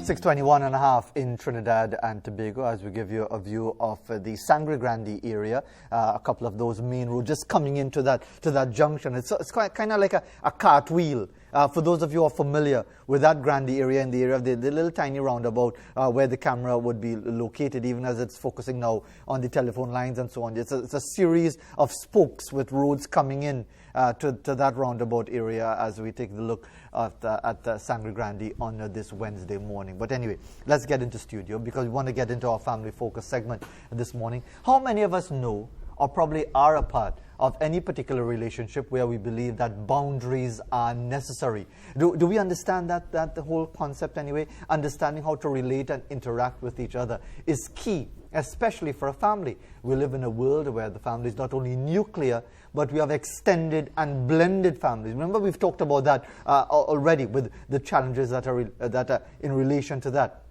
6:21 and a half in Trinidad and Tobago as we give you a view of the Sangre Grande area. A couple of those main roads just coming into that junction. It's kind of like a cartwheel. For those of you who are familiar with that Grande area in the area of the little tiny roundabout where the camera would be located, even as it's focusing now on the telephone lines and so on. It's a series of spokes with roads coming in to that roundabout area as we take the look at Sangre Grande on this Wednesday morning. But anyway, let's get into studio because we want to get into our family focus segment this morning. How many of us know or probably are a part of any particular relationship where we believe that boundaries are necessary? Do we understand that the whole concept anyway? Understanding how to relate and interact with each other is key, especially for a family. We live in a world where the family is not only nuclear, but we have extended and blended families. Remember, we've talked about that already with the challenges that are in relation to that.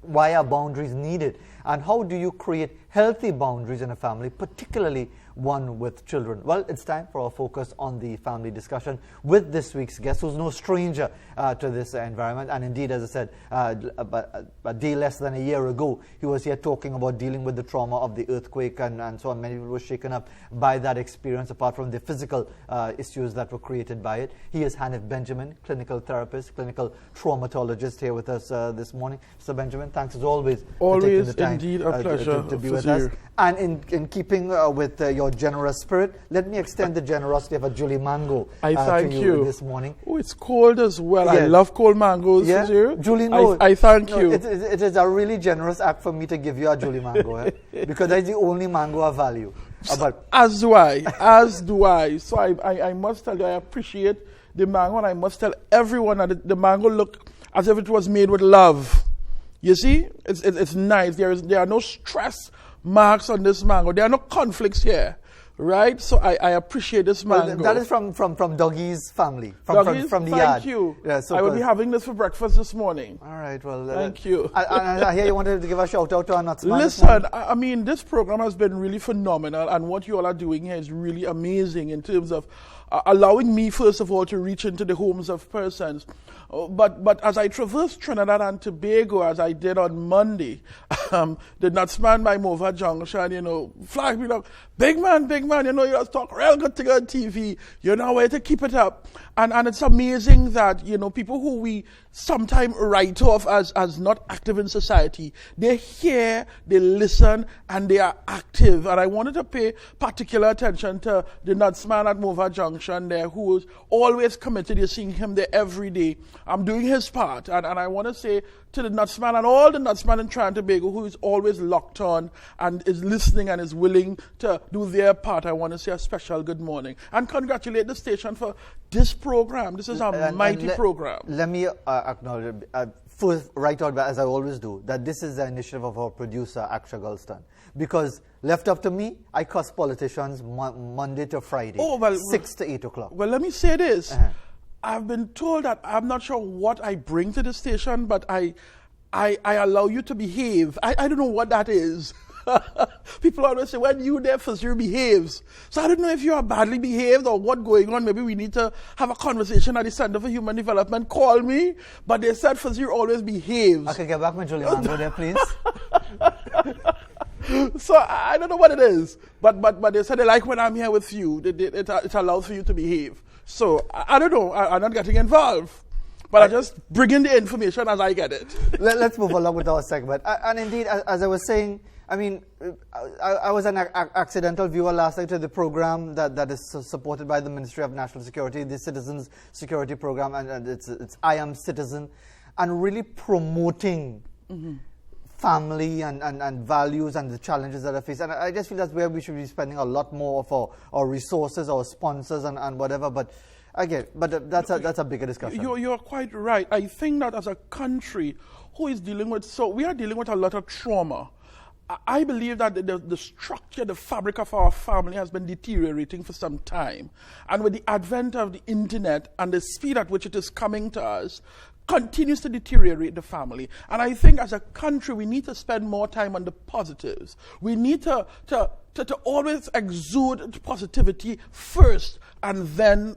Why are boundaries needed? And how do you create healthy boundaries in a family, particularly one with children? Well, it's time for our focus on the family discussion with this week's guest, who's no stranger to this environment. And indeed, as I said, a day less than a year ago, he was here talking about dealing with the trauma of the earthquake and so on. Many people were shaken up by that experience, apart from the physical issues that were created by it. He is Hanif Benjamin, clinical therapist, clinical traumatologist, here with us this morning. Mr. Benjamin, thanks as always for taking the time. Indeed, a pleasure to be with us. And in keeping with your generous spirit, let me extend the generosity of a Julie mango I thank to you this morning. Oh, it's cold as well. Yeah. I love cold mangoes. Yeah, Julie, no, I thank you. It is a really generous act for me to give you a Julie mango, because that's the only mango I value. But as do I. So I must tell you, I appreciate the mango, and I must tell everyone that the mango look as if it was made with love. You see, it's nice. There are no stress marks on this mango. There are no conflicts here, right? So I appreciate this mango. Well, that is from Dougie's family, from the yard. Thank you. Yeah, so I will be having this for breakfast this morning. All right. Well, thank you. I hear you wanted to give a shout out to our Nutsman. Listen, I mean, this program has been really phenomenal, and what you all are doing here is really amazing in terms of allowing me, first of all, to reach into the homes of persons. But as I traverse Trinidad and Tobago, as I did on Monday, the Nutsman by Mova Junction, flag me up, big man, you just talk real good to go on TV, you know where to keep it up. And it's amazing that, people who we sometimes write off as not active in society, they hear, they listen, and they are active. And I wanted to pay particular attention to the Nutsman at Mova Junction there, who is always committed. You're seeing him there every day. I'm doing his part. And I want to say to the Nutsman and all the Nutsman in Trinidad and Tobago who is always locked on and is listening and is willing to do their part, I want to say a special good morning. And congratulate the station for this program. This is a mighty program. Let me acknowledge, first, right out, as I always do, that this is the initiative of our producer, Aksha Gulston. Because left up to me, I cuss politicians Monday to Friday, 6 to 8 o'clock. Well, let me say this. I've been told that I'm not sure what I bring to the station, but I allow you to behave. I don't know what that is. People always say, when you there, Fazir behaves. So I don't know if you are badly behaved or what's going on. Maybe we need to have a conversation at the Center for Human Development. Call me. But they said Fazir always behaves. I can get back my Julie mango there, please. So I don't know what it is. But they said they like when I'm here with you. It allows for you to behave. So I don't know. I'm not getting involved. But I just bring in the information as I get it. Let's move along with our segment. And indeed, as I was saying, I mean, I was an accidental viewer last night to the program that is supported by the Ministry of National Security, the Citizens Security Program, and it's I Am Citizen, and really promoting family and values and the challenges that are faced. And I just feel that's where we should be spending a lot more of our resources, our sponsors, and whatever. But again, that's a bigger discussion. You're quite right. I think that as a country who is dealing with, we are dealing with a lot of trauma. I believe that the structure, the fabric of our family has been deteriorating for some time. And with the advent of the internet and the speed at which it is coming to us, continues to deteriorate the family. And I think as a country, we need to spend more time on the positives. We need to always exude positivity first and then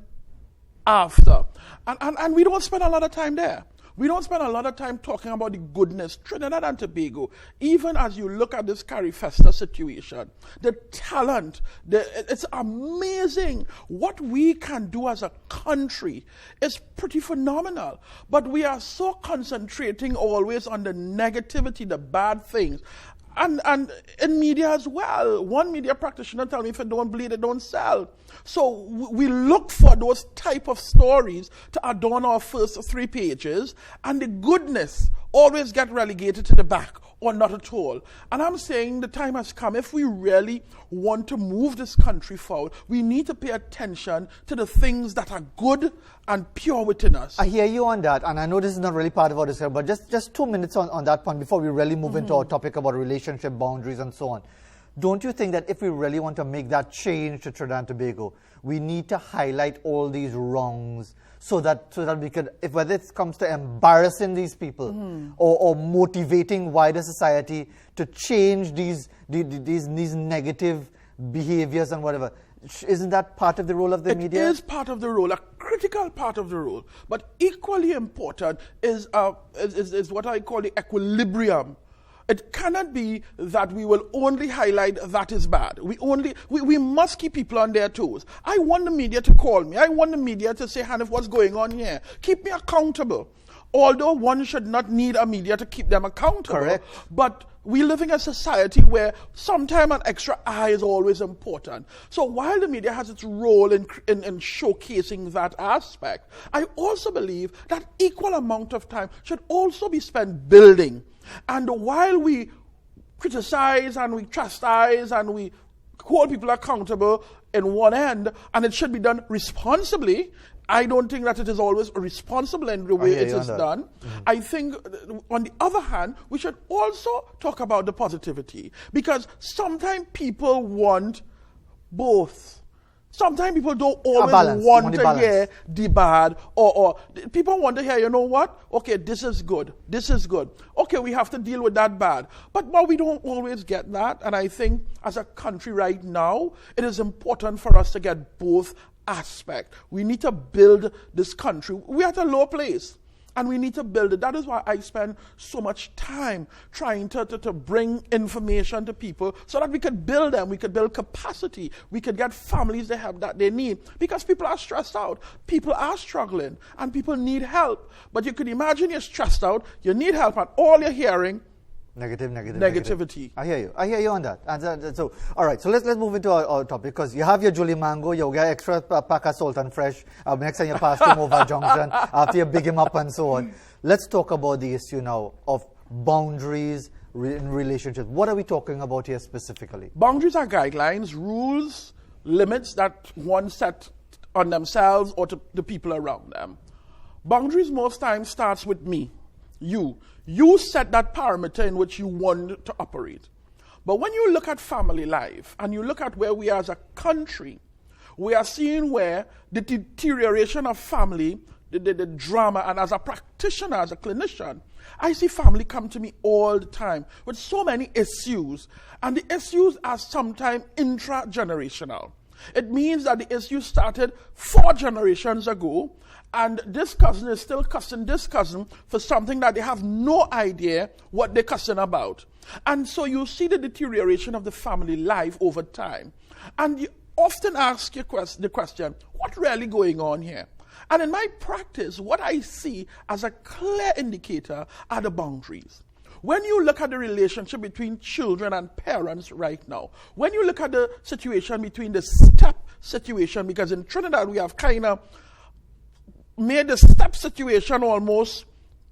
after. And we don't spend a lot of time there. We don't spend a lot of time talking about the goodness. Trinidad and Tobago, even as you look at this Carifesta situation, the talent, it's amazing. What we can do as a country is pretty phenomenal. But we are so concentrating always on the negativity, the bad things. And in media as well. One media practitioner told me, if it don't bleed, it don't sell. So we look for those type of stories to adorn our first 3 pages, and the goodness always get relegated to the back, or not at all. And I'm saying the time has come. If we really want to move this country forward, we need to pay attention to the things that are good and pure within us. I hear you on that, and I know this is not really part of our discussion, but just 2 minutes on that point before we really move into our topic about relationship boundaries and so on. Don't you think that if we really want to make that change to Trinidad and Tobago, we need to highlight all these wrongs so that we could, if whether it comes to embarrassing these people or motivating wider society to change these negative behaviors and whatever, isn't that part of the role of the media? It is part of the role, a critical part of the role. But equally important is what I call the equilibrium. It cannot be that we will only highlight that is bad. We must keep people on their toes. I want the media to call me. I want the media to say, Hanif, what's going on here? Keep me accountable. Although one should not need a media to keep them accountable. Correct. But we live in a society where sometimes an extra eye is always important. So while the media has its role in showcasing that aspect, I also believe that equal amount of time should also be spent building. And while we criticize and we chastise and we hold people accountable in one end, and it should be done responsibly, I don't think that it is always responsible in the way it is done. I think, on the other hand, we should also talk about the positivity, because sometimes people want both. Sometimes people don't always want to hear the bad, or people want to hear, you know what? Okay, this is good. This is good. Okay, we have to deal with that bad. But we don't always get that. And I think as a country right now, it is important for us to get both aspects. We need to build this country. We're at a low place, and we need to build it. That is why I spend so much time trying to bring information to people so that we could build them, we could build capacity, we could get families the help that they need. Because people are stressed out, people are struggling, and people need help. But you could imagine you're stressed out, you need help, and all you're hearing, negativity. I hear you on that. And so, all right. So let's move into our topic, because you have your Julie Mango, you get extra pack of salt and fresh. Next time you pass him over Junction, after you big him up and so on. Let's talk about the issue now of boundaries in relationships. What are we talking about here specifically? Boundaries are guidelines, rules, limits that one set on themselves or to the people around them. Boundaries most times starts with me, you. You set that parameter in which you want to operate. But when you look at family life and you look at where we are as a country, we are seeing where the deterioration of family, the drama, and as a practitioner, as a clinician, I see family come to me all the time with so many issues. And the issues are sometimes intra-generational. It means that the issue started 4 generations ago, and this cousin is still cussing this cousin for something that they have no idea what they're cussing about. And so you see the deterioration of the family life over time. And you often ask the question, what's really going on here? And in my practice, what I see as a clear indicator are the boundaries. When you look at the relationship between children and parents right now, when you look at the situation between the step situation, because in Trinidad we have kind of made the step situation almost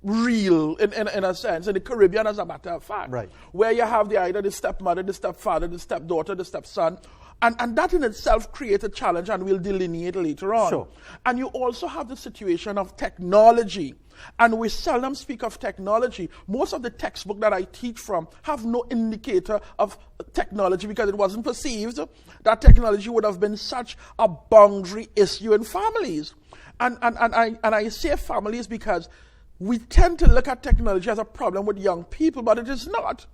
real in a sense, in the Caribbean as a matter of fact, right, where you have either the stepmother, the stepfather, the stepdaughter, the stepson, and that in itself creates a challenge, and we'll delineate later on. Sure. And you also have the situation of technology, and we seldom speak of technology. Most of the textbook that I teach from have no indicator of technology, because it wasn't perceived that technology would have been such a boundary issue in families. And I say families because we tend to look at technology as a problem with young people, but it is not.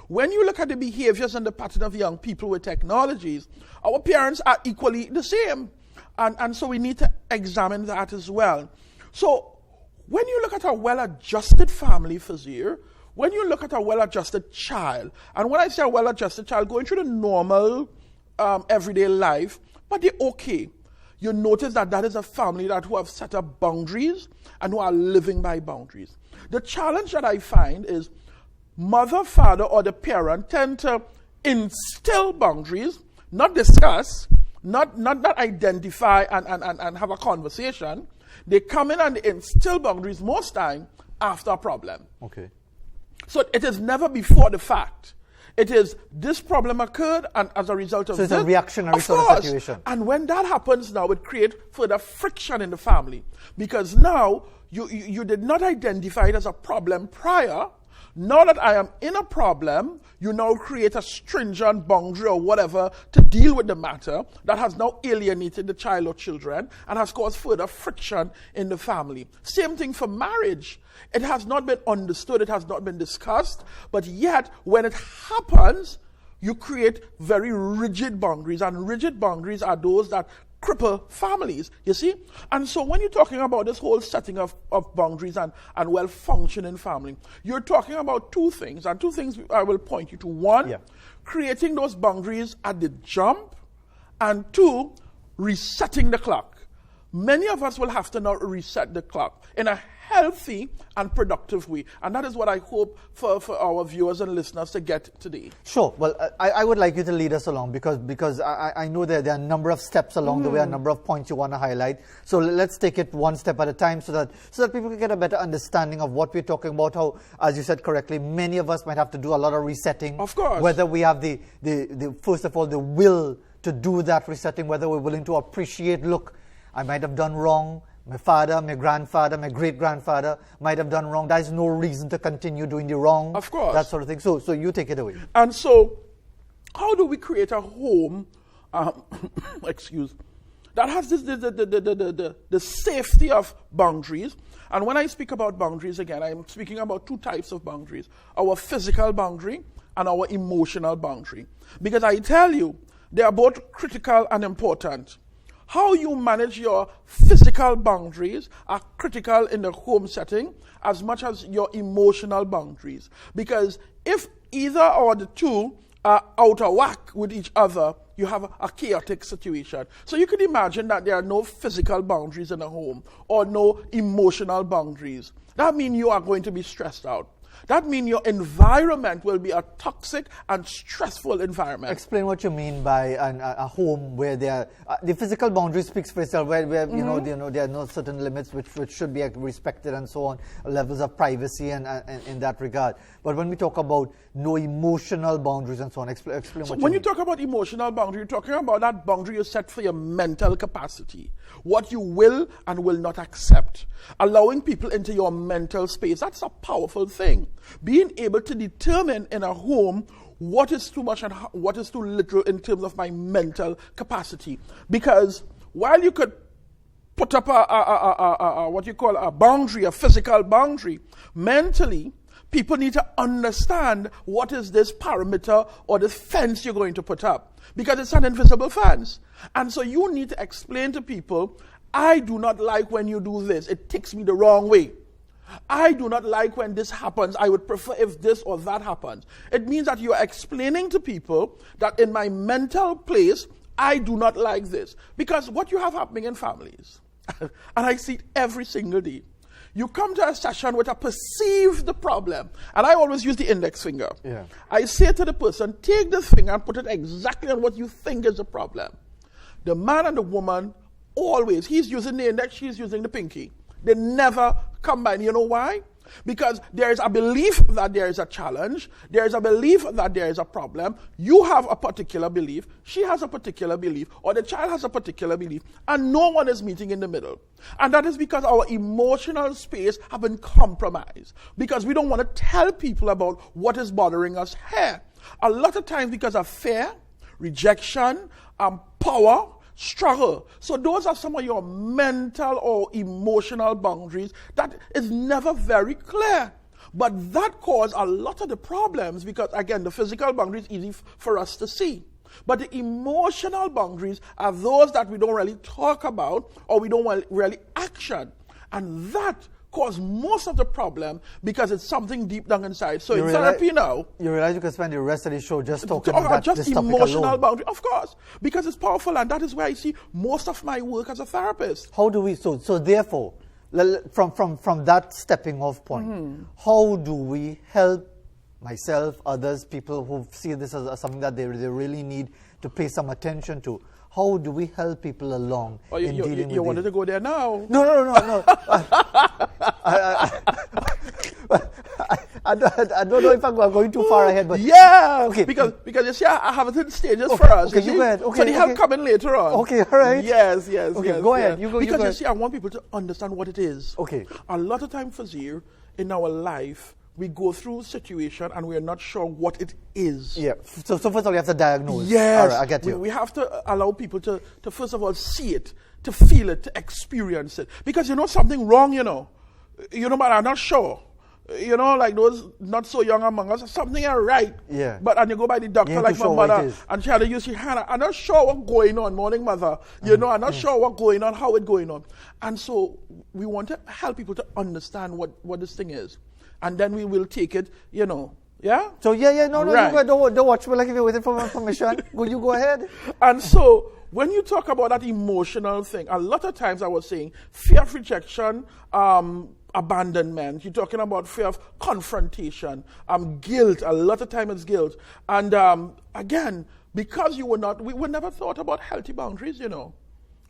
When you look at the behaviors and the pattern of young people with technologies, our parents are equally the same. And so we need to examine that as well. So when you look at a well-adjusted family, Fazir, when you look at a well-adjusted child, and when I say a well-adjusted child, going through the normal everyday life, but they're okay, you notice that that is a family who have set up boundaries and who are living by boundaries. The challenge that I find is mother, father, or the parent tend to instill boundaries, not discuss, not identify and have a conversation. They come in and they instill boundaries most time after a problem. Okay. So it is never before the fact. It is this problem occurred, and as a result of so it's this, a reactionary sort of situation. And when that happens now, it creates further friction in the family. Because now, you did not identify it as a problem prior. Now that I am in a problem, you now create a stringent boundary or whatever to deal with the matter that has now alienated the child or children and has caused further friction in the family. Same thing for marriage. It has not been understood, it has not been discussed, but yet when it happens, you create very rigid boundaries, and rigid boundaries are those that cripple families, you see? And so when you're talking about this whole setting of boundaries and well-functioning family, you're talking about two things, and two things I will point you to. One, creating those boundaries at the jump, and two, resetting the clock. Many of us will have to now reset the clock in a healthy and productive way. And that is what I hope for our viewers and listeners to get today. Sure. Well, I would like you to lead us along because I know there are a number of steps along the way, a number of points you want to highlight. So let's take it one step at a time so that people can get a better understanding of what we're talking about, how, as you said correctly, many of us might have to do a lot of resetting. Of course. Whether we have the first of all, the will to do that resetting, whether we're willing to appreciate, look, I might have done wrong. My father, my grandfather, my great-grandfather might have done wrong. There's no reason to continue doing the wrong. Of course. That sort of thing. So you take it away. And so, how do we create a home, that has the safety of boundaries? And when I speak about boundaries, again, I'm speaking about two types of boundaries. Our physical boundary and our emotional boundary. Because I tell you, they are both critical and important. How you manage your physical boundaries are critical in the home setting as much as your emotional boundaries. Because if either or the two are out of whack with each other, you have a chaotic situation. So you can imagine that there are no physical boundaries in a home or no emotional boundaries. That means you are going to be stressed out. That means your environment will be a toxic and stressful environment. Explain what you mean by a home where there are, the physical boundary speaks for itself, where you know there are no certain limits which should be respected and so on, levels of privacy and in that regard. But when we talk about no emotional boundaries and so on, explain what you mean. When you talk about emotional boundary, you're talking about that boundary you set for your mental capacity, what you will and will not accept, allowing people into your mental space. That's a powerful thing. Being able to determine in a home what is too much and what is too little in terms of my mental capacity. Because while you could put up what you call a boundary, a physical boundary, mentally, people need to understand what is this perimeter or this fence you're going to put up. Because it's an invisible fence. And so you need to explain to people, I do not like when you do this. It takes me the wrong way. I do not like when this happens. I would prefer if this or that happens. It means that you are explaining to people that in my mental place, I do not like this. Because what you have happening in families, and I see it every single day, you come to a session with a perceived problem, and I always use the index finger. Yeah. I say to the person, take this finger and put it exactly on what you think is the problem. The man and the woman, always, he's using the index, she's using the pinky. They never combine. You know why? Because there is a belief that there is a challenge. There is a belief that there is a problem. You have a particular belief. She has a particular belief. Or the child has a particular belief. And no one is meeting in the middle. And that is because our emotional space have been compromised. Because we don't want to tell people about what is bothering us here. A lot of times because of fear, rejection, power, struggle. So those are some of your mental or emotional boundaries that is never very clear. But that causes a lot of the problems because, again, the physical boundary is easy for us to see. But the emotional boundaries are those that we don't really talk about or we don't really action. And that cause most of the problem because it's something deep down inside. So in therapy now... You realize you can spend the rest of the show just talking about just this topic emotional alone. boundary. Of course, because it's powerful, and that is where I see most of my work as a therapist. How do we... So therefore, from that stepping off point, how do we help myself, others, people who see this as something that they really need to pay some attention to? How do we help people along in dealing with You wanted to go there now? No. I don't know if I'm going too far ahead, but yeah, okay. Because you see, I have it in stages for us. Okay, you go ahead. So the help coming later on. Okay, all right. Yes. Okay, go ahead. You go. Because you you see, I want people to understand what it is. Okay. A lot of time, Fazir, in our life, we go through a situation and we are not sure what it is. Yeah. So first of all, you have to diagnose. Yes. All right, I get you. We have to allow people to first of all see it, to feel it, to experience it. Because you know something wrong, but I'm not sure. Like those not so young among us, something ain't right. Yeah. And you go by the doctor like my mother, and she had to use her hand. I'm not sure what's going on, morning mother. I'm not sure what's going on, how it's going on. And so we want to help people to understand what this thing is. And then we will take it, yeah? So no, right. you don't watch me like if you're waiting for my permission. You go ahead. And so when you talk about that emotional thing, a lot of times I was saying fear of rejection, abandonment. You're talking about fear of confrontation, guilt. A lot of time it's guilt. And again, because we were never thought about healthy boundaries,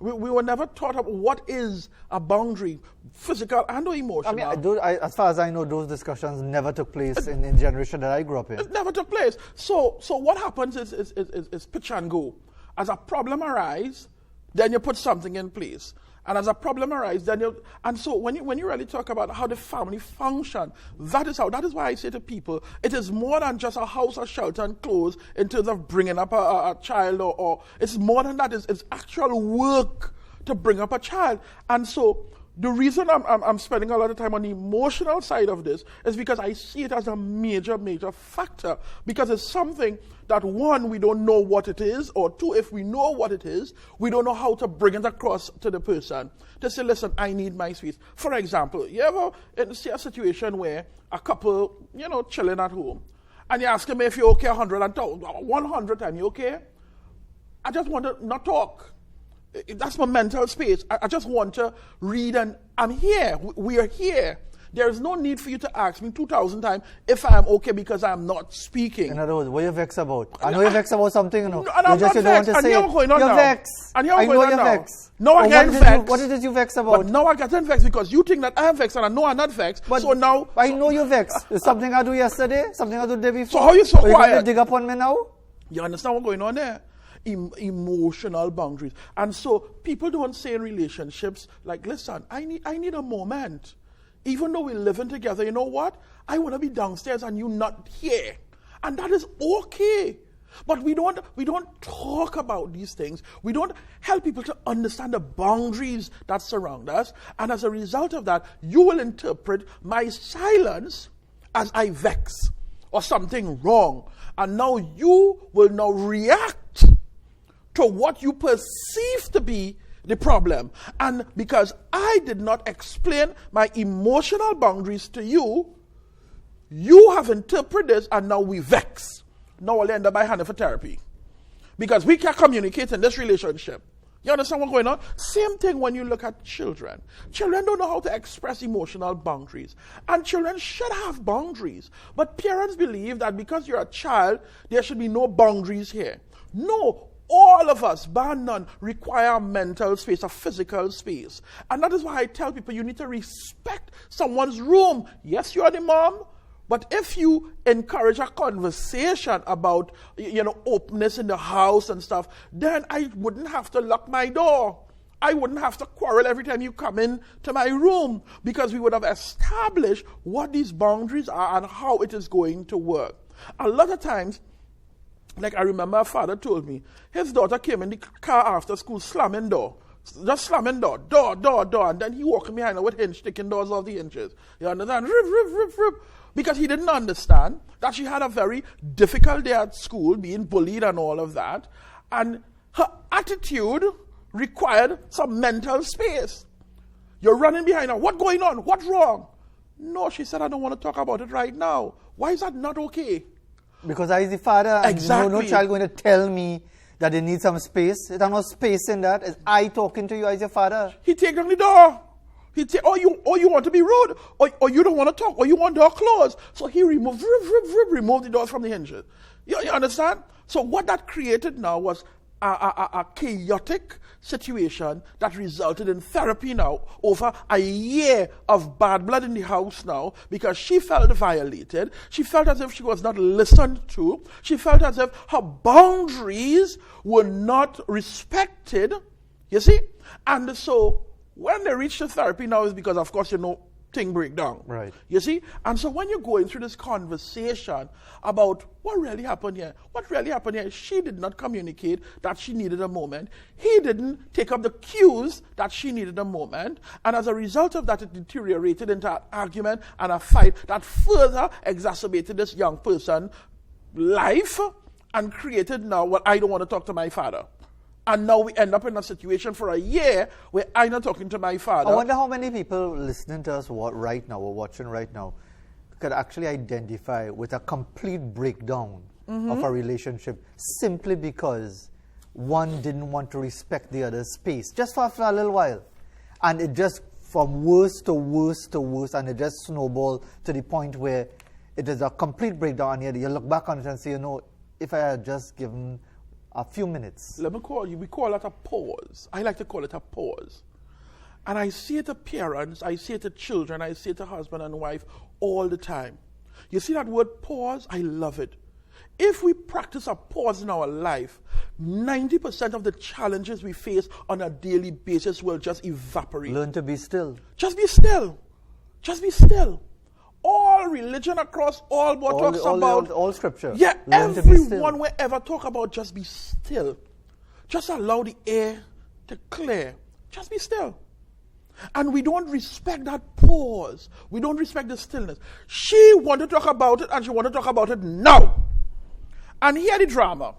We were never taught about what is a boundary, physical and or emotional. As far as I know, those discussions never took place in the generation that I grew up in. It never took place. So what happens is pitch and go. As a problem arises, then you put something in place. And as a problem arises, and so when you really talk about how the family function, that is why I say to people, it is more than just a house, a shelter, and clothes in terms of bringing up a child, or it's more than that. It's actual work to bring up a child. And so the reason I'm spending a lot of time on the emotional side of this is because I see it as a major factor, because it's something that, one, we don't know what it is, or two, if we know what it is, we don't know how to bring it across to the person to say, listen, I need my space. For example, you ever see a situation where a couple, chilling at home, and you ask them if you're okay 100 times, you okay? I just want to not talk. That's my mental space. I just want to read, and I'm here. We are here. There is no need for you to ask me 2,000 times if I am okay because I am not speaking. In other words, what are you vexed about? I know you're vexed about something. No, and I'm not vexed. And you're going on now. You're vexed. And you're going on now. Vexed. No, I get vexed. What is it you vexed about? But now I get vexed because you think that I'm vexed and I know I'm not vexed. But so now... I know you're vexed. There's something I do yesterday, something I do the day before. So how are you so quiet? Are you going to dig up on me now? You understand what's going on there? Emotional boundaries. And so people don't say in relationships, like, listen, I need a moment. Even though we're living together, you know what? I want to be downstairs and you not here. And that is okay. But we don't talk about these things. We don't help people to understand the boundaries that surround us. And as a result of that, you will interpret my silence as I vex or something wrong. And now you will now react to what you perceive to be the problem. And because I did not explain my emotional boundaries to you, you have interpreted this and now we vex. Now I'll end up by Hanif E therapy. Because we can't communicate in this relationship. You understand what's going on? Same thing when you look at children. Children don't know how to express emotional boundaries. And children should have boundaries. But parents believe that because you're a child, there should be no boundaries here. No. All of us, bar none, require a mental space, a physical space. And that is why I tell people you need to respect someone's room. Yes, you are the mom, but if you encourage a conversation about, openness in the house and stuff, then I wouldn't have to lock my door. I wouldn't have to quarrel every time you come in to my room, because we would have established what these boundaries are and how it is going to work. A lot of times, like I remember a father told me, his daughter came in the car after school slamming door. Just slamming door, and then he walking behind her with hinge, sticking doors off the hinges. You understand? Rip. Because he didn't understand that she had a very difficult day at school, being bullied and all of that. And her attitude required some mental space. You're running behind her. What's going on? What's wrong? No, she said, I don't want to talk about it right now. Why is that not okay? Because I is the father, and Exactly. no child going to tell me that they need some space. There's no space in that. Is I talking to you as your father? He take down the door. He take, you want to be rude, or you don't want to talk, or you want door closed. So he removed the doors from the hinges. You understand? So what that created now was a chaotic situation that resulted in therapy now over a year of bad blood in the house now, because she felt violated. She felt as if she was not listened to. She felt as if her boundaries were not respected. You see? And so when they reach the therapy now is because, of course, thing break down. Right. You see? And so when you're going through this conversation about what really happened here, she did not communicate that she needed a moment. He didn't take up the cues that she needed a moment. And as a result of that, it deteriorated into an argument and a fight that further exacerbated this young person's life and created now what I don't want to talk to my father. And now we end up in a situation for a year where I'm not talking to my father. I wonder how many people listening to us right now or watching right now could actually identify with a complete breakdown of a relationship simply because one didn't want to respect the other's space, just for a little while. And it just, from worse to worse to worse, and it just snowballed to the point where it is a complete breakdown. And you look back on it and say, if I had just given a few minutes. We call it a pause. I like to call it a pause. And I say it to parents, I say it to children, I say it to husband and wife all the time. You see that word pause? I love it. If we practice a pause in our life, 90% of the challenges we face on a daily basis will just evaporate. Learn to be still. Just be still. Just be still. All religion across all what talks about all scripture. Yeah, Learn to be still. everyone will ever talk about just be still. Just allow the air to clear. Just be still. And we don't respect that pause. We don't respect the stillness. She wanted to talk about it, and she wanted to talk about it now. And here the drama.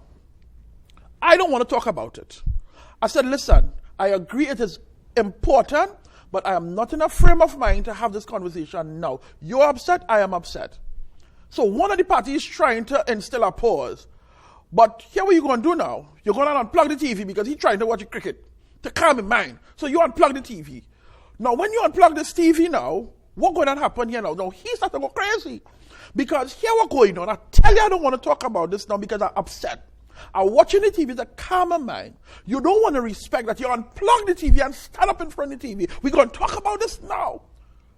I don't want to talk about it. I said, listen, I agree it is important, but I am not in a frame of mind to have this conversation now. You're upset, I am upset. So one of the parties trying to instill a pause. But here what you're going to do now, you're going to unplug the TV because he's trying to watch cricket to calm his mind. So you unplug the TV. Now when you unplug this TV now, what's going to happen here now? Now he starts to go crazy. Because here what's going on. I tell you I don't want to talk about this now because I'm upset. I'm watching the TV to calm my mind. You don't want to respect that you unplug the TV and stand up in front of the TV. We're going to talk about this now.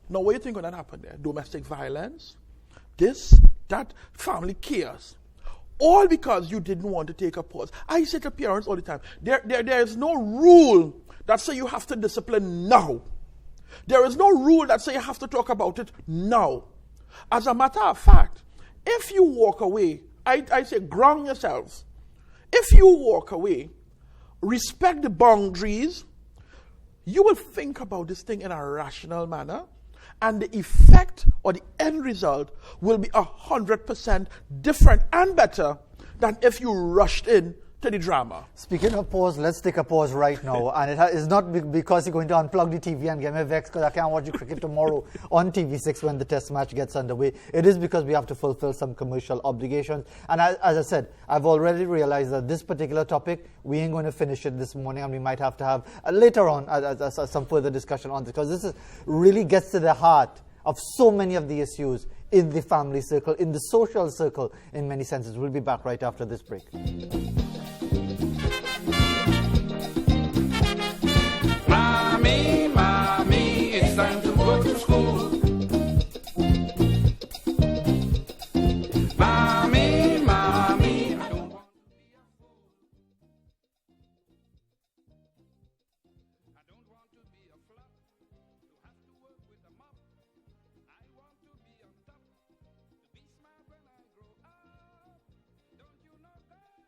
Now, what do you think going to happen there? Domestic violence, this, that, family chaos. All because you didn't want to take a pause. I say to parents all the time, there is no rule that say you have to discipline now. There is no rule that say you have to talk about it now. As a matter of fact, if you walk away, I say ground yourselves. If you walk away, respect the boundaries, you will think about this thing in a rational manner, and the effect or the end result will be 100% different and better than if you rushed in to the drama. Speaking of pause, let's take a pause right now. And it's not because you're going to unplug the TV and get me vexed because I can't watch the cricket tomorrow on TV6 when the test match gets underway. It is because we have to fulfill some commercial obligations. And as I said, I've already realized that this particular topic, we ain't going to finish it this morning, and we might have to have later on some further discussion on this, because this really gets to the heart of so many of the issues in the family circle, in the social circle, in many senses. We'll be back right after this break. Mommy, it's time to go to school. Mommy, I don't want to be a fool. I don't want to be a flop, to have to work with a mop. I want to be on top, to be smart when I grow up. Don't you know that?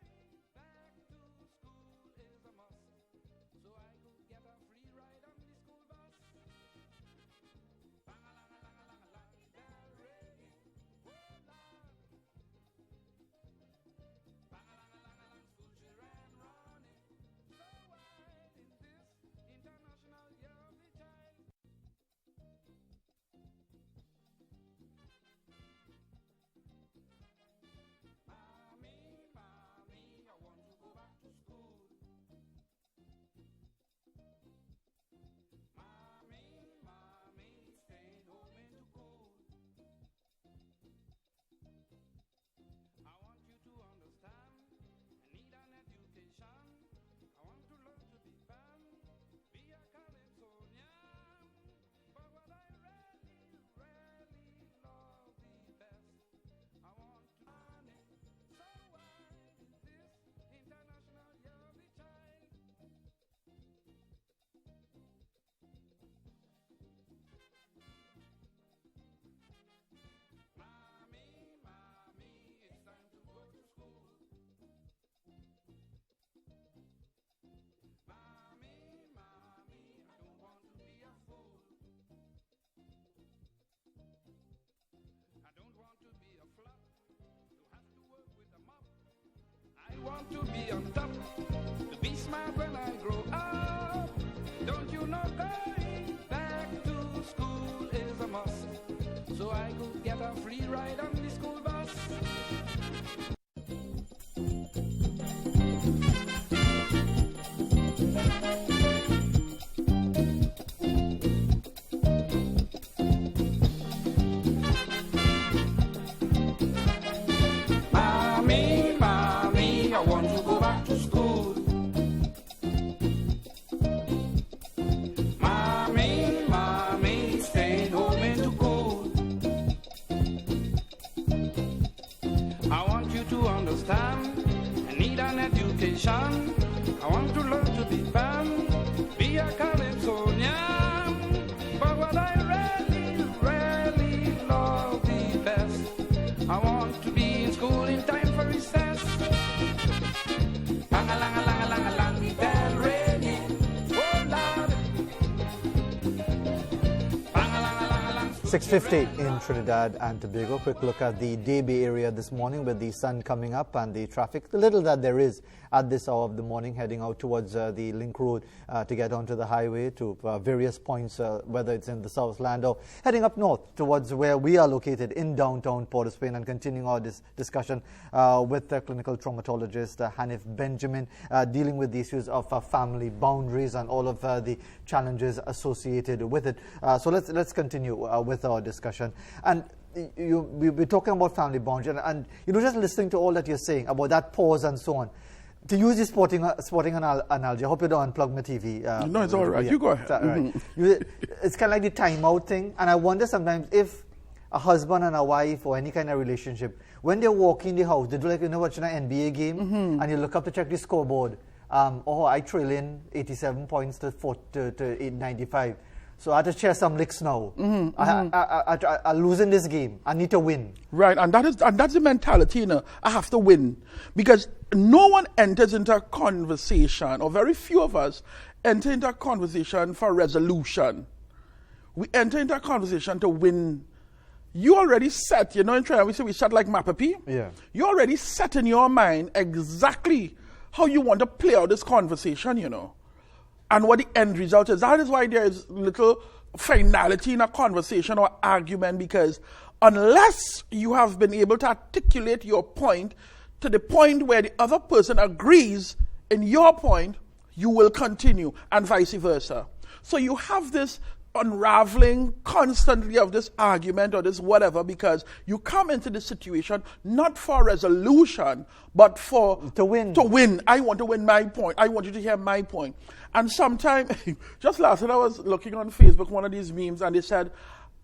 want to be on top, to be smart when I grow up. Don't you know going back to school is a must, so I could get a free ride on the school bus. Mommy, I want to go back to school. Mommy, stay home into cool. I want you to understand, I need an education. I want to learn to be fun, be a Calypsonian. But what I really love the best, I want to be in school in time for recess. Lang-a-lang-a-lang-a-lang-a-lang, the bell ringing, oh Lord. 6:50 in Trinidad and Tobago. Quick look at the Day Bay area this morning with the sun coming up and the traffic, the little that there is at this hour of the morning, heading out towards the Link Road to get onto the highway to various points, whether it's in the Southland or heading up north towards where we are located in downtown Port of Spain, and continuing our discussion with the clinical traumatologist Hanif Benjamin, dealing with the issues of family boundaries and all of the challenges associated with it. So let's continue with our discussion. And we're talking about family boundaries, and just listening to all that you're saying about that pause and so on. To use the sporting analogy, I hope you don't unplug my TV. No, it's all right. Yeah, you go ahead. Right. It's kind of like the timeout thing, and I wonder sometimes if a husband and a wife or any kind of relationship, when they're walking the house, they do like, watching an NBA game, and you look up to check the scoreboard. I trail in 87 points to 895. So I have to share some licks now. I'm losing this game. I need to win. Right, and that's the mentality, I have to win. Because no one enters into a conversation, or very few of us enter into a conversation for resolution. We enter into a conversation to win. You already set, in Trinidad we say we set like Mapapi. Yeah. You already set in your mind exactly how you want to play out this conversation, and what the end result is. That is why there is little finality in a conversation or argument, because unless you have been able to articulate your point to the point where the other person agrees in your point, you will continue, and vice versa. So you have this unraveling constantly of this argument or this whatever, because you come into this situation not for resolution, but for to win. I want to win my point. I want you to hear my point. And sometimes, just last night I was looking on Facebook, one of these memes, and they said,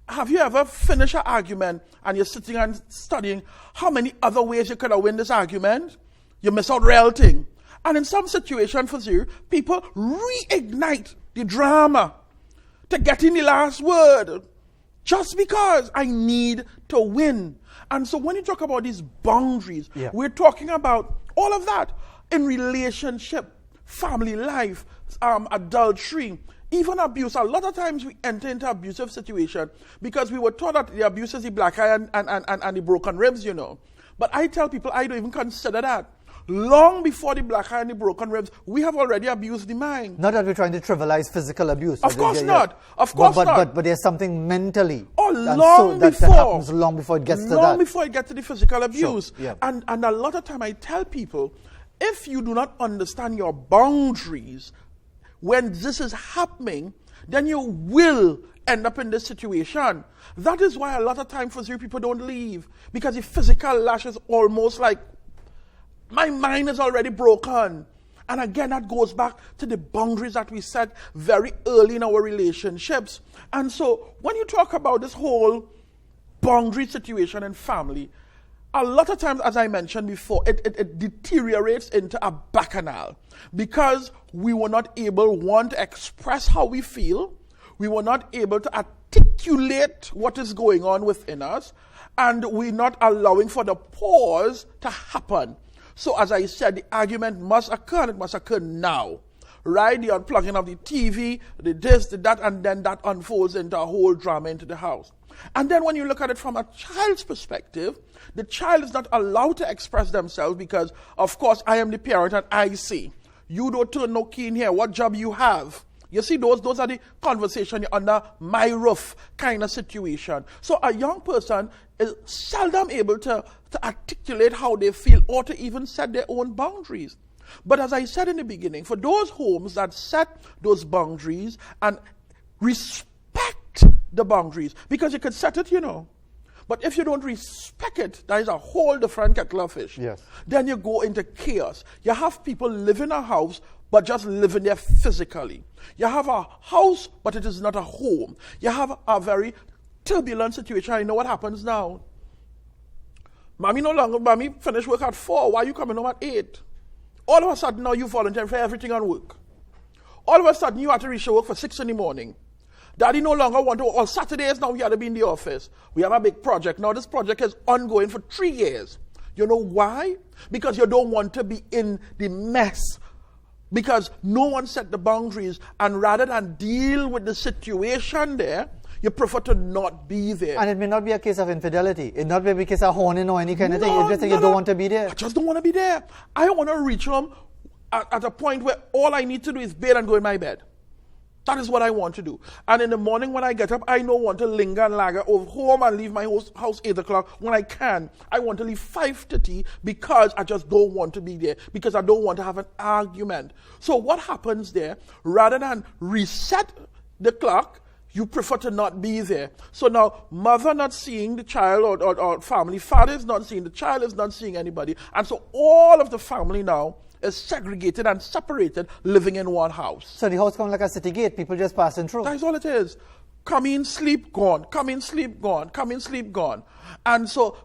have you ever finished an argument and you're sitting and studying how many other ways you could have won this argument? You miss out real thing. And in some situation for you, people reignite the drama to get in the last word, just because I need to win. And so when you talk about these boundaries, we're talking about all of that in relationship, family life, adultery, even abuse. A lot of times we enter into abusive situation because we were taught that the abuse is the black eye and the broken ribs, But I tell people I don't even consider that. Long before the black eye and the broken ribs, we have already abused the mind. Not that we're trying to trivialize physical abuse. Of course not. Of course not. But there's something mentally. That happens long before it gets to that. Long before it gets to the physical abuse. Sure. Yeah. And a lot of time I tell people, if you do not understand your boundaries when this is happening, then you will end up in this situation. That is why a lot of time for you people don't leave, because the physical lash is almost like, my mind is already broken. And again, that goes back to the boundaries that we set very early in our relationships. And so when you talk about this whole boundary situation in family, a lot of times, as I mentioned before, it deteriorates into a bacchanal, because we were not able, one, to express how we feel. We were not able to articulate what is going on within us, and we're not allowing for the pause to happen. So as I said, the argument must occur, and it must occur now. Right? The unplugging of the TV, the this, the that, and then that unfolds into a whole drama into the house. And then when you look at it from a child's perspective, the child is not allowed to express themselves because, of course, I am the parent and I say, you don't turn no key in here, what job you have? You see, those are the conversation under my roof kind of situation. So a young person is seldom able to articulate how they feel or to even set their own boundaries. But as I said in the beginning, for those homes that set those boundaries and respect the boundaries, because you could set it, but if you don't respect it, that is a whole different kettle of fish. Yes. Then you go into chaos. You have people live in a house, but just living there physically. You have a house, but it is not a home. You have a very turbulent situation. You know what happens now? Mommy finished work at 4. Why are you coming home at 8? All of a sudden now you volunteer for everything on work. All of a sudden you have to reach your work for 6 in the morning. Daddy no longer want to, on Saturdays now he had to be in the office. We have a big project. Now this project is ongoing for 3 years. You know why? Because you don't want to be in the mess. Because no one set the boundaries, and rather than deal with the situation there, you prefer to not be there. And it may not be a case of infidelity. It not be a case of horning or any kind of thing. It's just that you don't want to be there. I just don't want to be there. I want to reach home at a point where all I need to do is bathe and go in my bed. That is what I want to do. And in the morning when I get up, I don't want to linger and lagger over home and leave my house 8 o'clock when I can. I want to leave 5:30 because I just don't want to be there, because I don't want to have an argument. So what happens there, rather than reset the clock, you prefer to not be there. So now, mother not seeing the child or family, father is not seeing, the child is not seeing anybody. And so all of the family now is segregated and separated, living in one house. So the house comes like a city gate, people just passing through. That's all it is. Come in, sleep, gone. Come in, sleep, gone. Come in, sleep, gone. And so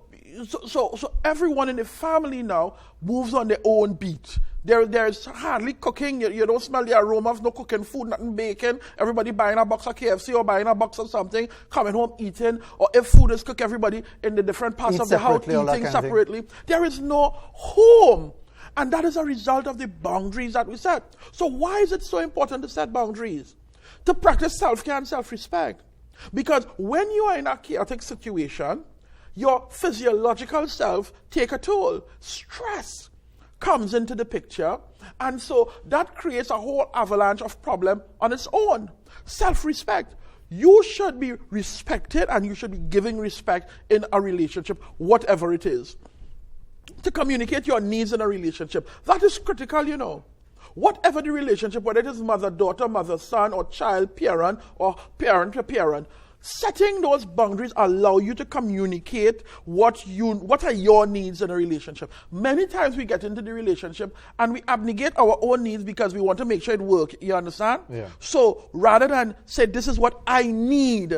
everyone in the family now moves on their own beat. There's hardly cooking. You don't smell the aroma of no cooking food, nothing baking. Everybody buying a box of KFC or buying a box of something, coming home eating. Or if food is cooked, everybody in the different parts of the house eating separately. There is no home. And that is a result of the boundaries that we set. So why is it so important to set boundaries? To practice self-care and self-respect. Because when you are in a chaotic situation, your physiological self take a toll. Stress comes into the picture, and so that creates a whole avalanche of problem on its own. Self-respect. You should be respected, and you should be giving respect in a relationship, whatever it is. To communicate your needs in a relationship. That is critical, Whatever the relationship, whether it is mother-daughter, mother-son, or child-parent, or parent-to-parent, setting those boundaries allow you to communicate what are your needs in a relationship. Many times we get into the relationship and we abnegate our own needs because we want to make sure it works. You understand? Yeah. So rather than say, this is what I need,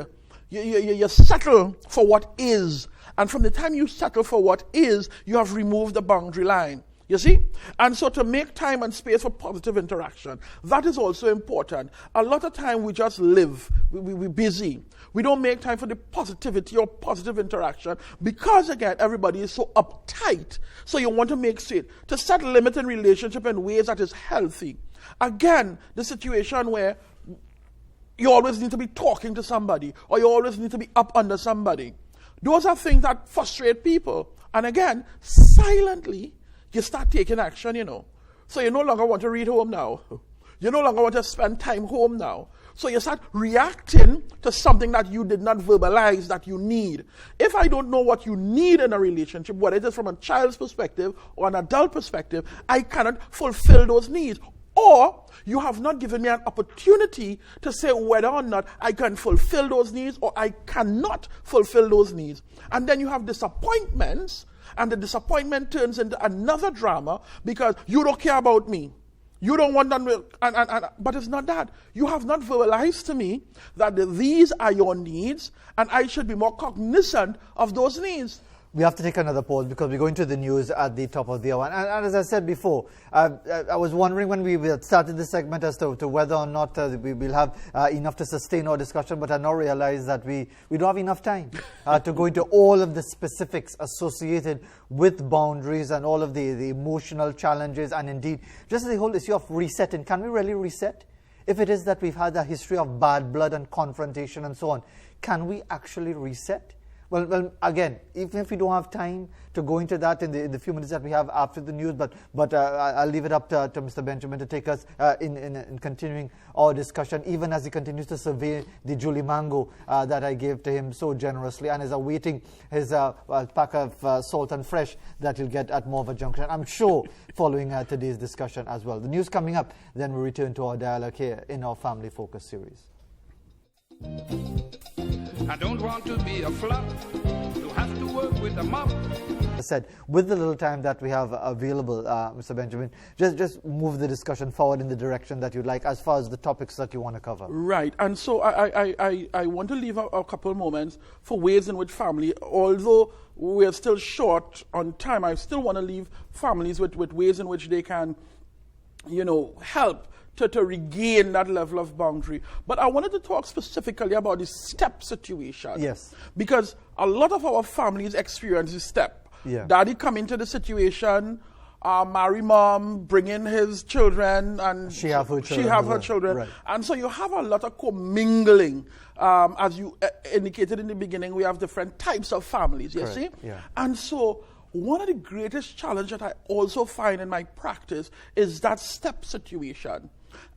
you settle for what is. And from the time you settle for what is, you have removed the boundary line. You see? And so to make time and space for positive interaction, that is also important. A lot of time we just live, we're busy. We don't make time for the positivity or positive interaction because, again, everybody is so uptight. So you want to make space to set limit in relationship in ways that is healthy. Again, the situation where you always need to be talking to somebody or you always need to be up under somebody. Those are things that frustrate people. And again, silently, you start taking action, So you no longer want to read home now. You no longer want to spend time home now. So you start reacting to something that you did not verbalize that you need. If I don't know what you need in a relationship, whether it is from a child's perspective or an adult perspective, I cannot fulfill those needs. Or you have not given me an opportunity to say whether or not I can fulfill those needs or I cannot fulfill those needs. And then you have disappointments, and the disappointment turns into another drama because you don't care about me. You don't want that, but it's not that. You have not verbalized to me that these are your needs, and I should be more cognizant of those needs. We have to take another pause because we're going to the news at the top of the hour. And as I said before, I was wondering when we started this segment as to whether or not we will have enough to sustain our discussion, but I now realize that we don't have enough time to go into all of the specifics associated with boundaries and all of the emotional challenges and indeed just the whole issue of resetting. Can we really reset? if it is that we've had a history of bad blood and confrontation and so on, can we actually reset? Well, again, even if we don't have time to go into that in the few minutes that we have after the news, but I'll leave it up to Mr. Benjamin to take us in continuing our discussion, even as he continues to survey the Julie Mango that I gave to him so generously, and is awaiting his pack of salt and fresh that he'll get at Morva Junction, I'm sure, following today's discussion as well. The news coming up, then we return to our dialogue here in our Family Focus series. I don't want to be a flop. You have to work with a mop. I said, with the little time that we have available, Mr. Benjamin, just move the discussion forward in the direction that you'd like as far as the topics that you want to cover. Right, and so I want to leave a couple of moments for ways in which family, although we're still short on time, I still want to leave families with ways in which they can, help to regain that level of boundary. But I wanted to talk specifically about the step situation. Yes. Because a lot of our families experience the step. Yeah. Daddy come into the situation, marry mom, bring in his children, and she have her children. Right. And so you have a lot of commingling. As you indicated in the beginning, we have different types of families, you see? Yeah. And so one of the greatest challenges that I also find in my practice is that step situation.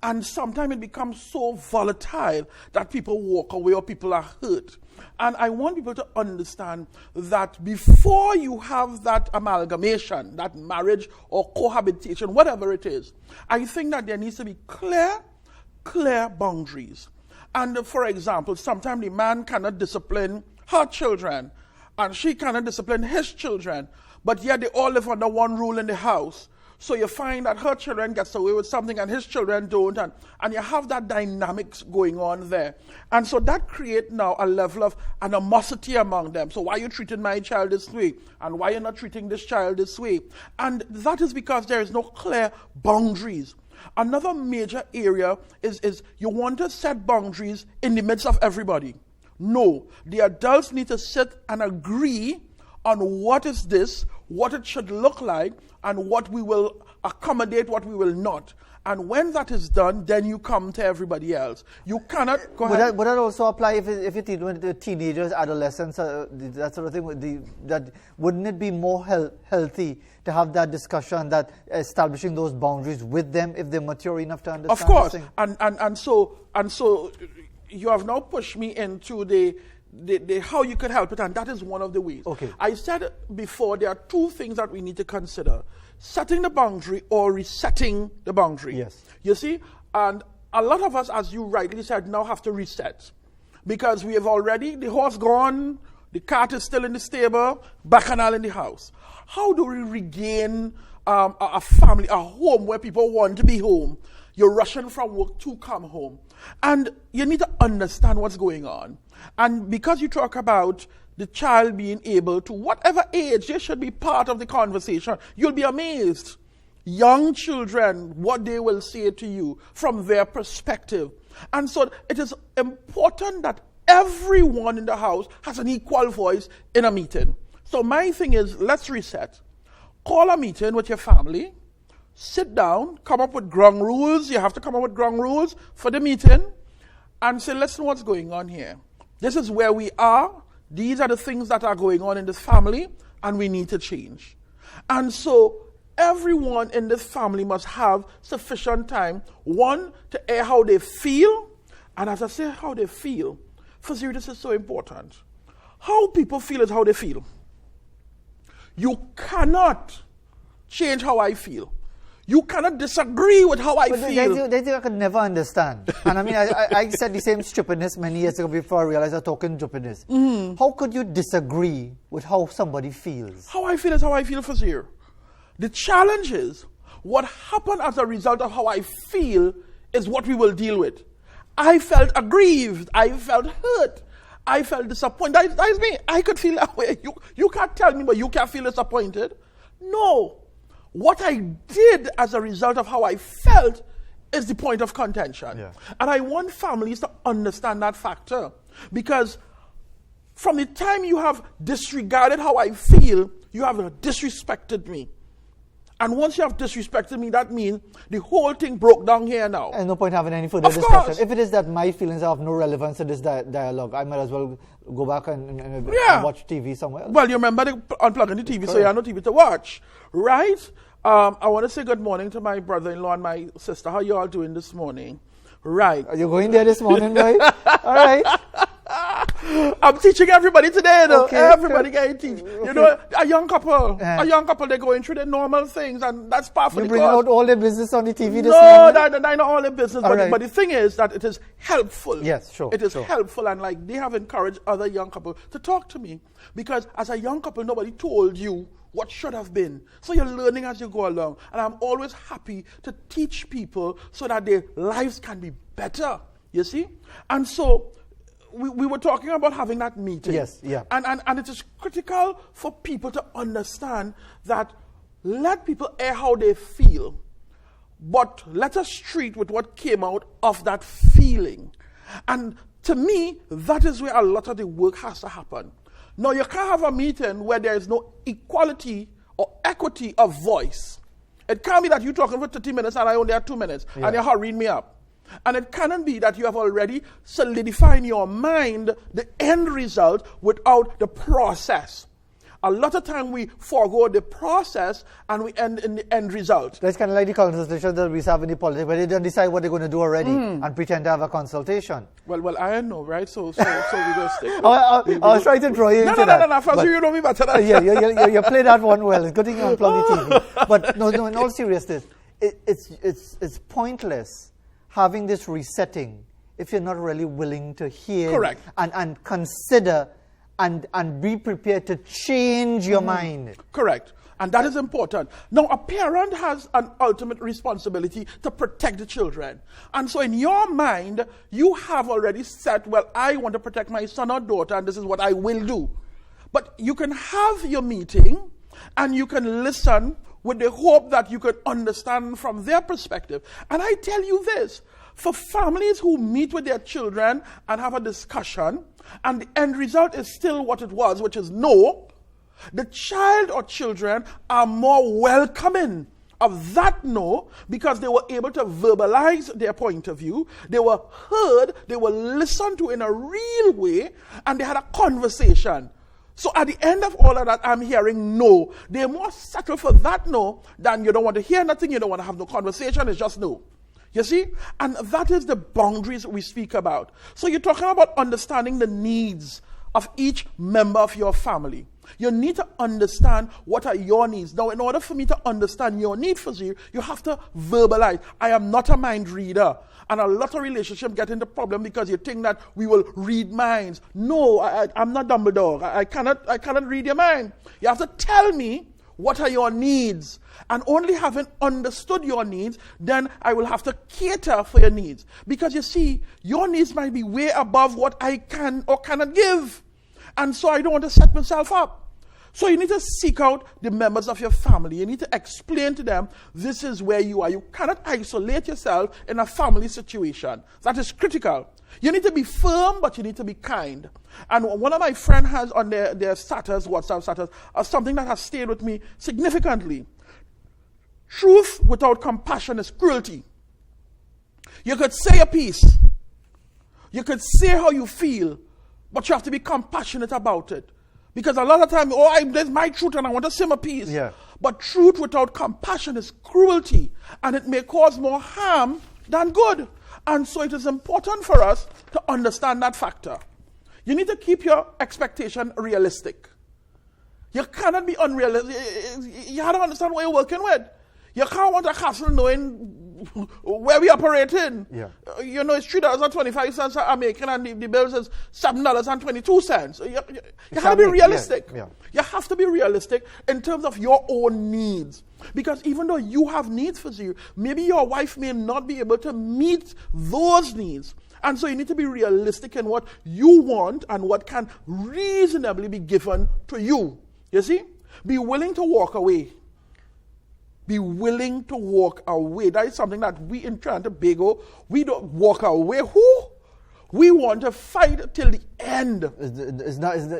And sometimes it becomes so volatile that people walk away or people are hurt. And I want people to understand that before you have that amalgamation, that marriage or cohabitation, whatever it is, I think that there needs to be clear boundaries. And for example, sometimes the man cannot discipline her children and she cannot discipline his children, but yet they all live under one rule in the house. So you find that her children gets away with something and his children don't, and you have that dynamics going on there. And so that creates now a level of animosity among them. So why are you treating my child this way? And why are you not treating this child this way? And that is because there is no clear boundaries. Another major area is you want to set boundaries in the midst of everybody. No, the adults need to sit and agree on what is this, what it should look like, and what we will accommodate, what we will not. And when that is done, then you come to everybody else. You cannot go ahead. Would that also apply if you're dealing with teenagers, adolescents, that sort of thing? Wouldn't it be more healthy to have that discussion, that establishing those boundaries with them if they're mature enough to understand? Of course. This thing? And so you have now pushed me into the how you could help it, and that is one of the ways. Okay. I said before, there are two things that we need to consider: setting the boundary or resetting the boundary. Yes. You see, and a lot of us, as you rightly said, now have to reset because we have already, the horse gone, the cat is still in the stable, bacchanal in the house. How do we regain a family, a home where people want to be home? You're rushing from work to come home. And you need to understand what's going on. And because you talk about the child being able to, whatever age, they should be part of the conversation, you'll be amazed. Young children, what they will say to you from their perspective. And so it is important that everyone in the house has an equal voice in a meeting. So my thing is, let's reset. Call a meeting with your family. Sit down, come up with ground rules. You have to come up with ground rules for the meeting and say, listen, what's going on here? This is where we are. These are the things that are going on in this family, and we need to change. And so everyone in this family must have sufficient time, one, to air how they feel. And as I say, how they feel, for Ziri, this is so important. How people feel is how they feel. You cannot change how I feel. You cannot disagree with how I feel. There's I could never understand. And I mean, I said the same stupidness many years ago before I realized I was talking stupidness. Mm-hmm. How could you disagree with how somebody feels? How I feel is how I feel, Fazir. The challenge is, what happened as a result of how I feel is what we will deal with. I felt aggrieved. I felt hurt. I felt disappointed. That is me. I could feel that way. You can't tell me, but you can't feel disappointed. No. What I did as a result of how I felt is the point of contention. Yeah. And I want families to understand that factor. Because from the time you have disregarded how I feel, you have disrespected me. And once you have disrespected me, that means the whole thing broke down here now. And no point having any further Of discussion. course. If it is that my feelings have no relevance to this dialogue, I might as well go back and watch TV somewhere else. Well, you remember unplugging the TV, so you have no TV to watch, right? I want to say good morning to my brother-in-law and my sister. How you all doing this morning? Right. Are you going there this morning, boy? All right. I'm teaching everybody today, though. Okay, Everybody okay. getting teach. You know, a young couple, they're going through the normal things, and that's part of You the bring course. out all the business on the TV this No, morning? that's not all the business. But the thing is that it is helpful. Yes, sure. It is sure. helpful, and like they have encouraged other young couples to talk to me. Because as a young couple, nobody told you what should have been. So you're learning as you go along. And I'm always happy to teach people so that their lives can be better. You see? And so we were talking about having that meeting. Yes, yeah. And it is critical for people to understand that let people air how they feel, but let us treat with what came out of that feeling. And to me, that is where a lot of the work has to happen. Now, you can't have a meeting where there is no equality or equity of voice. It can't be that you're talking for 30 minutes and I only have 2 minutes and you're hurrying me up. And it cannot be that you have already solidified in your mind the end result without the process. A lot of time we forego the process and we end in the end result. That's kind of like the consultation that we have in the politics, where they don't decide what they're going to do already and pretend to have a consultation. Well, I don't know, right? So we go stick. I was trying to draw you into that. No. First, you know me better than yeah, you play that one well. It's good thing you unplug the TV. But no, in all seriousness, it's pointless having this resetting if you're not really willing to hear Correct. and consider and be prepared to change your mind. Correct. And that is important. Now, a parent has an ultimate responsibility to protect the children. And so in your mind, you have already said, well, I want to protect my son or daughter, and this is what I will do. But you can have your meeting, and you can listen with the hope that you can understand from their perspective. And I tell you this, for families who meet with their children and have a discussion, and the end result is still what it was, which is no, the child or children are more welcoming of that no, because they were able to verbalize their point of view, they were heard, they were listened to in a real way, and they had a conversation. So at the end of all of that, I'm hearing no. They're more settled for that no than you don't want to hear nothing, you don't want to have no conversation, it's just no. You see? And that is the boundaries we speak about. So you're talking about understanding the needs of each member of your family. You need to understand what are your needs. Now, in order for me to understand your need for you, you have to verbalize. I am not a mind reader. And a lot of relationships get into problem because you think that we will read minds. No, I'm not Dumbledore. I cannot read your mind. You have to tell me what are your needs. And only having understood your needs, then I will have to cater for your needs. Because you see, your needs might be way above what I can or cannot give. And so I don't want to set myself up. So you need to seek out the members of your family. You need to explain to them, this is where you are. You cannot isolate yourself in a family situation. That is critical. You need to be firm, but you need to be kind. And one of my friends has on their status, WhatsApp status, something that has stayed with me significantly. Truth without compassion is cruelty. You could say a piece. You could say how you feel, but you have to be compassionate about it. Because a lot of times, there's my truth and I want to say my piece. Yeah. But truth without compassion is cruelty. And it may cause more harm than good. And so it is important for us to understand that factor. You need to keep your expectation realistic. You cannot be unrealistic. You have to understand what you're working with. You can't want a castle knowing where we operate in. Yeah. You know, it's $3.25 American and the bill says $7.22. You have to be realistic. Yeah. You have to be realistic in terms of your own needs. Because even though you have needs for you, maybe your wife may not be able to meet those needs. And so you need to be realistic in what you want and what can reasonably be given to you. You see? Be willing to walk away. Be willing to walk away. That is something that we in Trinidad and Tobago, we don't walk away. We want to fight till the end.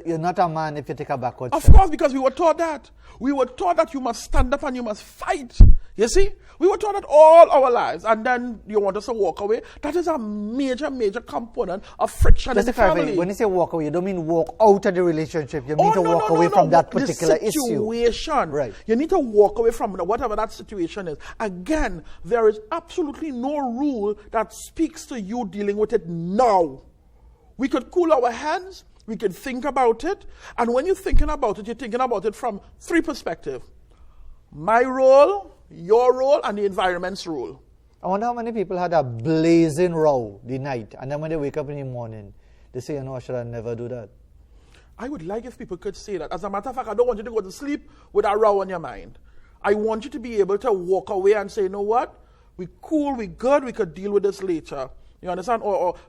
You're not a man if you take a backward Of step. course, because we were taught that. We were taught that you must stand up and you must fight. You see? We were taught that all our lives. And then you want us to walk away. That is a major, major component of friction in the family. When you say walk away, you don't mean walk out of the relationship. You mean to walk away from that particular the situation. issue. Right. You need to walk away from whatever that situation is. Again, there is absolutely no rule that speaks to you dealing with it now. We could cool our hands. We could think about it. And when you're thinking about it, you're thinking about it from three perspectives. My role, your role, and the environment's role. I wonder how many people had a blazing row the night, and then when they wake up in the morning, they say, I should have never do that. I would like if people could say that. As a matter of fact, I don't want you to go to sleep with a row on your mind. I want you to be able to walk away and say, you know what? We cool, we good, we could deal with this later. You understand?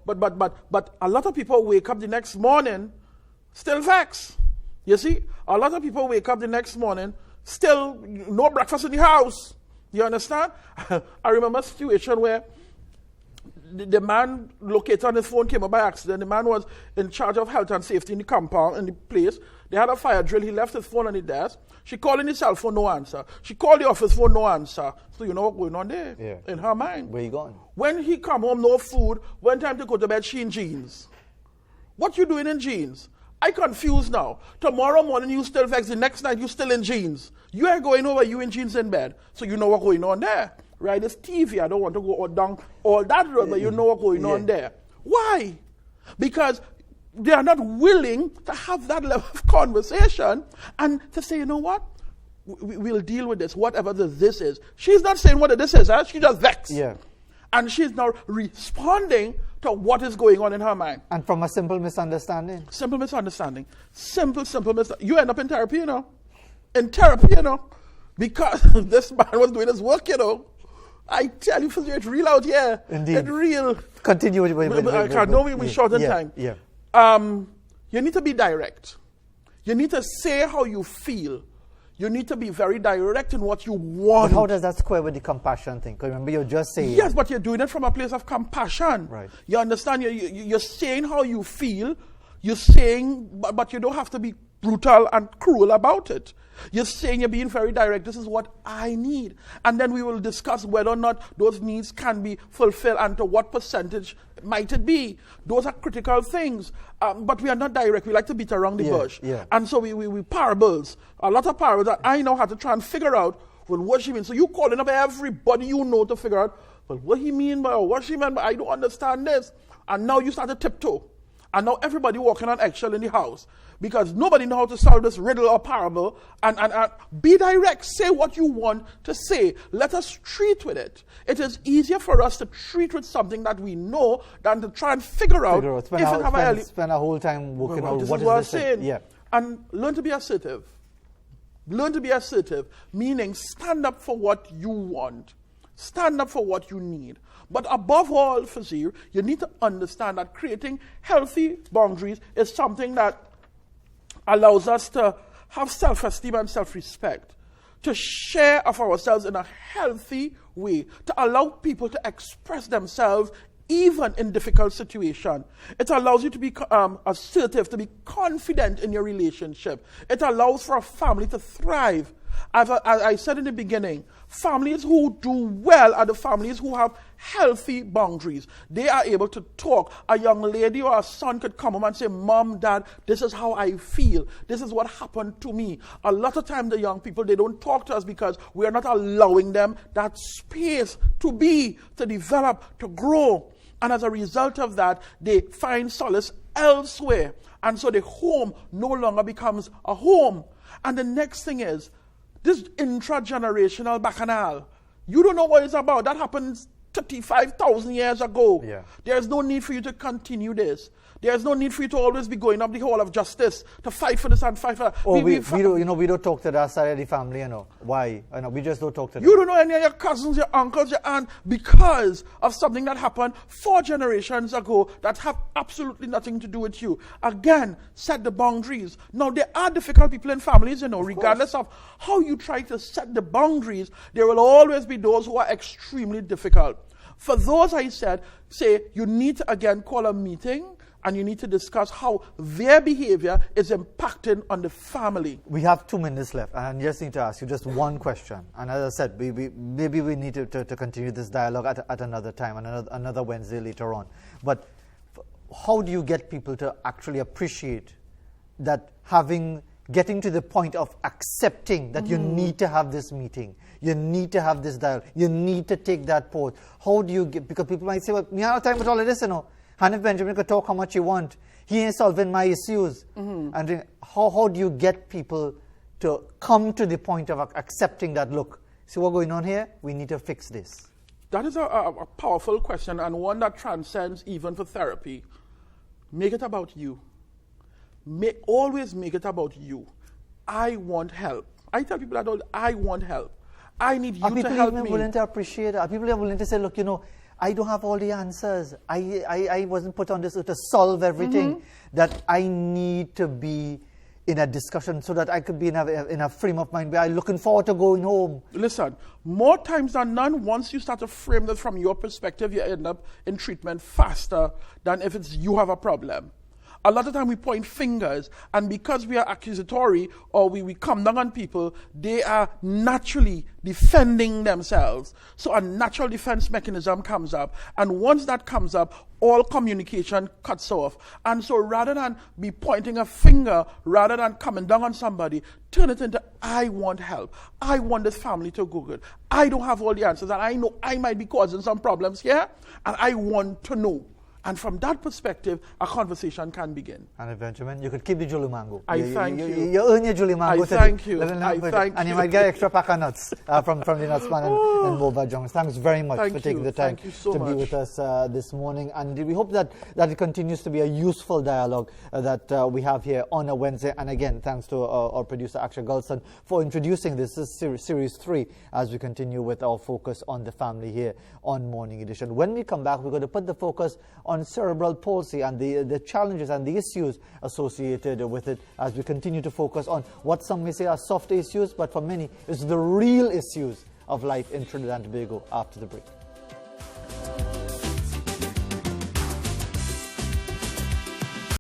But a lot of people wake up the next morning still vexed. You see? A lot of people wake up the next morning still no breakfast in the house. You understand? I remember a situation where the man located on his phone came up by accident. The man was in charge of health and safety in the compound, in the place. They had a fire drill. He left his phone on the desk. She called in his cell phone, no answer. She called the office phone, no answer. So you know what's going on there? Yeah. In her mind. Where you going? When he come home, no food. When time to go to bed, she in jeans. What you doing in jeans? I confused now. Tomorrow morning you still vexed. The next night you still in jeans. You are going over, you in jeans in bed. So you know what's going on there. Right? It's TV. I don't want to go down all that road, but you know what's going on there. Why? Because they are not willing to have that level of conversation and to say, you know what? We'll deal with this, whatever this is. She's not saying what this is. She just vexed. Yeah. And she's now responding to what is going on in her mind. And from a simple misunderstanding. Simple misunderstanding. Simple misunderstanding. You end up in therapy, you know. In therapy, you know. Because this man was doing his work, you know. I tell you, it's real out here. Indeed. It's real. Continue with we short on time. Yeah. You need to be direct. You need to say how you feel. You need to be very direct in what you want. But how does that square with the compassion thing? Because remember, you're just saying... Yes, but you're doing it from a place of compassion. Right. You understand? You're saying how you feel. You're saying, but you don't have to be brutal and cruel about it. You're saying, you're being very direct. This is what I need. And then we will discuss whether or not those needs can be fulfilled and to what percentage might it be. Those are critical things. But we are not direct. We like to beat around the bush. Yeah. And so we parables. A lot of parables that I now have to try and figure out what she means. So you calling up everybody you know to figure out, well, what he mean by, or what she meant by, I don't understand this. And now you start to tiptoe. And now everybody walking on eggshell in the house. Because nobody knows how to solve this riddle or parable. And be direct. Say what you want to say. Let us treat with it. It is easier for us to treat with something that we know than to try and figure out. Spend a whole time working out what I'm is saying. Yeah. And learn to be assertive. Learn to be assertive. Meaning stand up for what you want. Stand up for what you need. But above all, Fazir, you need to understand that creating healthy boundaries is something that allows us to have self-esteem and self-respect, to share of ourselves in a healthy way, to allow people to express themselves even in difficult situations. It allows you to be assertive, to be confident in your relationship. It allows for a family to thrive. As I said in the beginning, families who do well are the families who have healthy boundaries. They are able to talk. A young lady or a son could come home and say, Mom, Dad, this is how I feel. This is what happened to me. A lot of times the young people, they don't talk to us because we are not allowing them that space to develop, to grow. And as a result of that, they find solace elsewhere. And so the home no longer becomes a home. And the next thing is, this intra-generational bacchanal, you don't know what it's about. That happened 35,000 years ago. Yeah. There's no need for you to continue this. There's no need for you to always be going up the hall of justice to fight for this and fight for that. Oh, we don't talk to that side of the family, you know. Why? We just don't talk to them. You don't know any of your cousins, your uncles, your aunt, because of something that happened 4 generations ago that have absolutely nothing to do with you. Again, set the boundaries. Now, there are difficult people in families, you know, regardless of how you try to set the boundaries, there will always be those who are extremely difficult. For those, I say, you need to, again, call a meeting and you need to discuss how their behavior is impacting on the family. We have 2 minutes left, and I just need to ask you just one question. And as I said, maybe we need to continue this dialogue at another time, another Wednesday later on. But how do you get people to actually appreciate that getting to the point of accepting that you need to have this meeting, you need to have this dialogue, you need to take that pause? How do you get, because people might say, well, we have time with all of this, you know. Hanif Benjamin could talk how much you want. He ain't solving my issues. And how do you get people to come to the point of accepting that, look, see what's going on here? We need to fix this. That is a powerful question, and one that transcends even for therapy. Make it about you. Always make it about you. I want help. I tell people that I want help. I need you to help me. Are people even willing to appreciate it? Are people willing to say, look, you know, I don't have all the answers. I wasn't put on this to solve everything. That I need to be in a discussion so that I could be in a frame of mind where I'm looking forward to going home. Listen, more times than none, once you start to frame this from your perspective, you end up in treatment faster than if it's you have a problem. A lot of time we point fingers, and because we are accusatory or we come down on people, they are naturally defending themselves. So a natural defense mechanism comes up, and once that comes up, all communication cuts off. And so rather than be pointing a finger, rather than coming down on somebody, turn it into, I want help. I want this family to go good. I don't have all the answers, and I know I might be causing some problems here, and I want to know. And from that perspective, a conversation can begin. Hanif Benjamin, you could keep the Julie Mango. Thank you. You earn your Julie Mango. I thank you. And you might get extra pack of nuts from the nuts man in Mova Jungs. Thanks very much for taking the time to be with us this morning. And we hope that it continues to be a useful dialogue that we have here on a Wednesday. And again, thanks to our producer, Akshay Gulson, for introducing this. This is Series 3 as we continue with our focus on the family here on Morning Edition. When we come back, we're going to put the focus on cerebral palsy and the challenges and the issues associated with it as we continue to focus on what some may say are soft issues, but for many, it's the real issues of life in Trinidad and Tobago after the break.